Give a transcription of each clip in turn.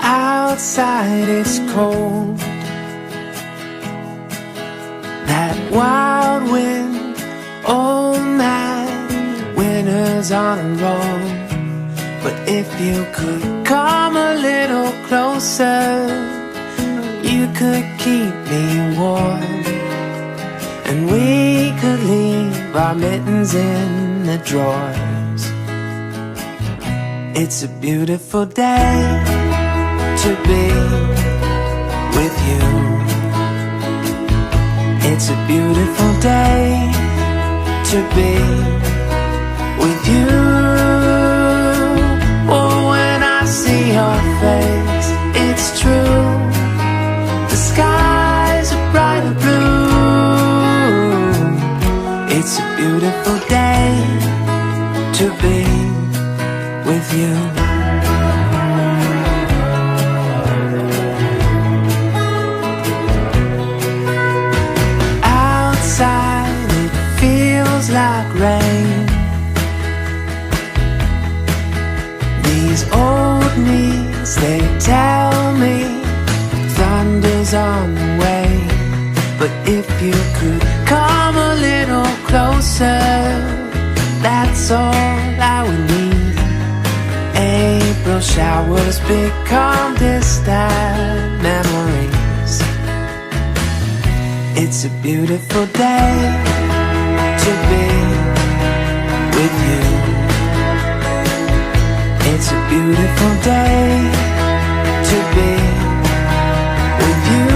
outside it's cold. That wild wind, oh man, winter's on a roll. But if you could come a little closer, you could keep me warm, and we could leave our mittens in the drawers. It's a beautiful day to be with you. It's a beautiful day to be with you. Oh, when I see your face, it's true. The skies are bright and blue. It's a beautiful day to be with you. Outside it feels like rain. These old knees, they tell me thunder's on the way. But if you could come a little closer, that's all I would need. April showers become distant memories. It's a beautiful day to be with you. It's a beautiful day to be with you.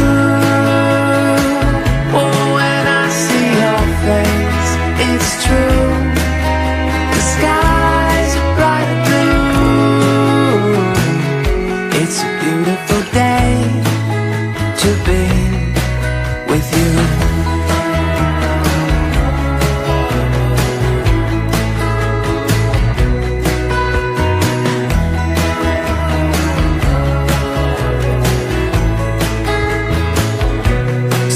Oh, when I see your face, it's true. The skies are bright and blue. It's a beautiful day to be with you.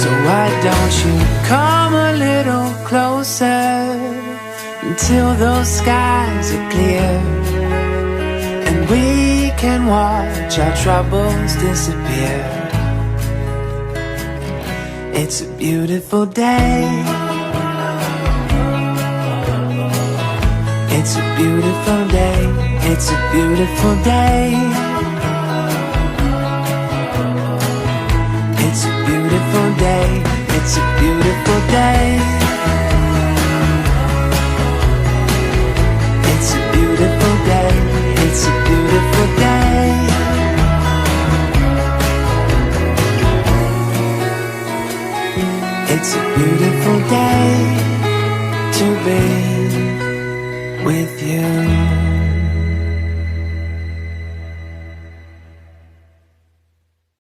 So why don't you come a little closer until those skies are clear, and we can watch our troubles disappear. It's a beautiful day. It's a beautiful day. It's a beautiful day. It's a beautiful day. It's a beautiful day. It's a beautiful day. It's a beautiful day. It's a beautiful day to be with you.